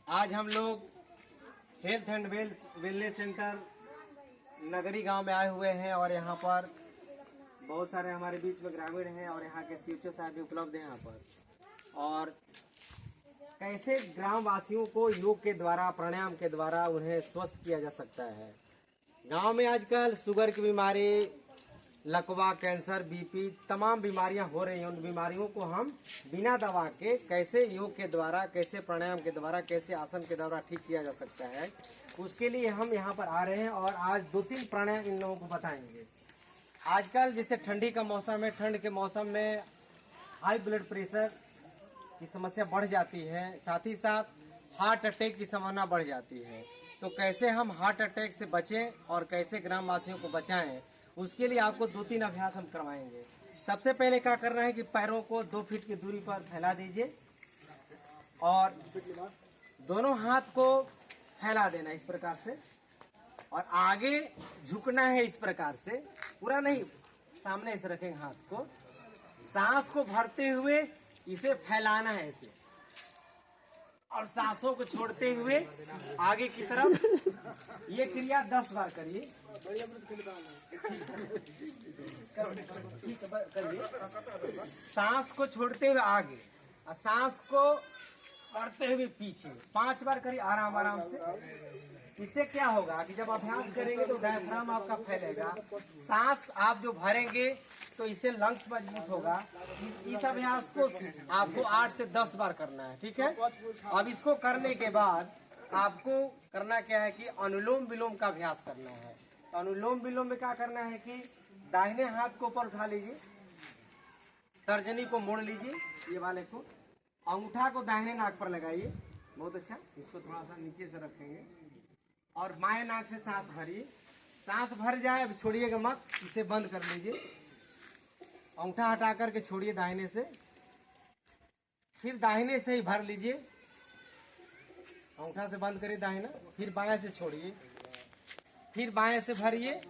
आज हम लोग हेल्थ एंड वेलनेस सेंटर नगरी गांव में आए हुए हैं और यहाँ पर बहुत सारे हमारे बीच में ग्रामीण हैं और यहाँ के सीएचओ साहब भी उपलब्ध हैं यहाँ पर। और कैसे ग्राम वासियों को योग के द्वारा, प्राणायाम के द्वारा उन्हें स्वस्थ किया जा सकता है। गांव में आजकल शुगर की बीमारी, लकवा, कैंसर, बीपी, तमाम बीमारियां हो रही हैं। उन बीमारियों को हम बिना दवा के कैसे योग के द्वारा, कैसे प्राणायाम के द्वारा, कैसे आसन के द्वारा ठीक किया जा सकता है, उसके लिए हम यहाँ पर आ रहे हैं और आज 2-3 प्राणायाम इन लोगों को बताएंगे। आजकल जैसे ठंडी का मौसम है, ठंड के मौसम में हाई ब्लड प्रेशर की समस्या बढ़ जाती है, साथ ही साथ हार्ट अटैक की संभावना बढ़ जाती है। तो कैसे हम हार्ट अटैक से बचें और कैसे ग्रामवासियों को बचाएं, उसके लिए आपको 2-3 अभ्यास हम करवाएंगे। सबसे पहले क्या करना है कि पैरों को 2 फीट की दूरी पर फैला दीजिए और दोनों हाथ को फैला देना इस प्रकार से, और आगे झुकना है इस प्रकार से, पूरा नहीं, सामने से रखेंगे हाथ को। सांस को भरते हुए इसे फैलाना है ऐसे, और सांसों को छोड़ते हुए आगे की तरफ। ये क्रिया 10 बार करिए। ठीक है, करिए। सांस को छोड़ते हुए आगे और सांस को करते हुए पीछे 5 बार करिए आराम आराम से। इससे क्या होगा कि जब अभ्यास करेंगे तो डायफ्राम आपका फैलेगा, सांस आप जो भरेंगे तो इससे लंग्स मजबूत होगा। इस अभ्यास को आपको 8 से 10 बार करना है, ठीक है। अब इसको करने के बाद आपको करना क्या है कि अनुलोम विलोम का अभ्यास करना है। तो अनुलोम विलोम में क्या करना है कि दाहिने हाथ को ऊपर उठा लीजिए, तर्जनी को मोड़ लीजिए, ये वाले को, अंगूठा को दाहिने नाक पर लगाइए। बहुत अच्छा, इसको थोड़ा सा नीचे से रखेंगे और बाएं नाक से सांस भरिए। सांस भर जाए, अब छोड़िएगा मत, इसे बंद कर लीजिए। अंगूठा हटा करके छोड़िए दाहिने से, फिर दाहिने से ही भर लीजिए। अंगूठा से बंद करिए दाहिना, फिर बाएं से छोड़िए, फिर बाएं से भरिए,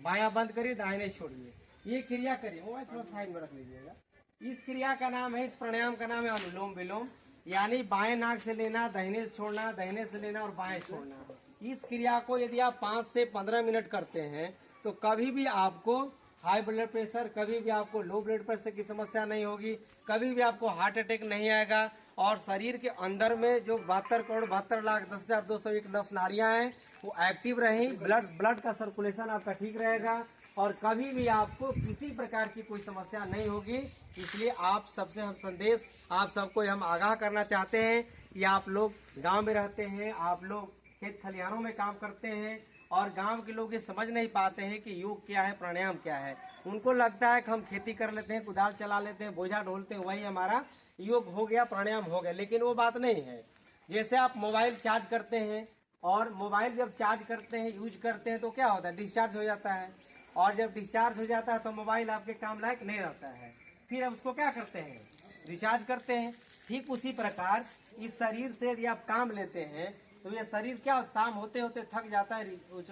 बायां बंद करिए, दाहिने छोड़िए। ये क्रिया करिए। मोबाइल थोड़ा साइड में रख लीजिएगा। इस क्रिया का नाम है, इस प्राणायाम का नाम है अनुलोम विलोम, यानी बाएं नाक से लेना, दाहिने से छोड़ना, दाहिने से लेना और बाएं छोड़ना। इस क्रिया को यदि आप 5 से 15 मिनट करते हैं तो कभी भी आपको हाई ब्लड प्रेशर, कभी भी आपको लो ब्लड प्रेशर की समस्या नहीं होगी, कभी भी आपको हार्ट अटैक नहीं आएगा। और शरीर के अंदर में जो 72,72,10,201 नस नाड़ियां हैं वो एक्टिव रहेंगी, ब्लड का सर्कुलेशन आपका ठीक रहेगा और कभी भी आपको किसी प्रकार की कोई समस्या नहीं होगी। इसलिए आप सबसे हम संदेश, आप सबको हम आगाह करना चाहते हैं कि आप लोग गांव में रहते हैं, आप लोग खेत खलिहानों में काम करते हैं और गांव के लोग ये समझ नहीं पाते हैं कि योग क्या है, प्राणायाम क्या है। उनको लगता है कि हम खेती कर लेते हैं, कुदाल चला लेते हैं, बोझा ढोलते हैं, वही हमारा योग हो गया, प्राणायाम हो गया। लेकिन वो बात नहीं है। जैसे आप मोबाइल चार्ज करते हैं और मोबाइल जब चार्ज करते हैं, यूज करते हैं, तो क्या होता है, डिस्चार्ज हो जाता है। और जब डिस्चार्ज हो जाता है तो मोबाइल आपके काम लायक नहीं रहता है। फिर अब उसको क्या करते हैं, रिचार्ज करते हैं। ठीक उसी प्रकार इस शरीर से यदि आप काम लेते हैं तो ये शरीर क्या, शाम होते होते थक जाता है,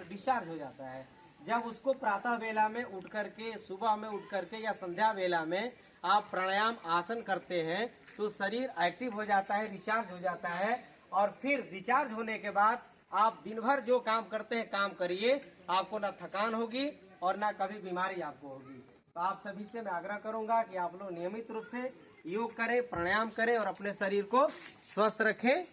डिस्चार्ज हो जाता है। जब उसको प्रातः वेला में उठ करके, सुबह में उठ करके या संध्या वेला में आप प्राणायाम आसन करते हैं तो शरीर एक्टिव हो जाता है, रिचार्ज हो जाता है। और फिर रिचार्ज होने के बाद आप दिन भर जो काम करते हैं काम करिए, आपको ना थकान होगी और ना कभी बीमारी आपको होगी। तो आप सभी से मैं आग्रह करूंगा कि आप लोग नियमित रूप से योग करें, प्राणायाम करें और अपने शरीर को स्वस्थ रखें।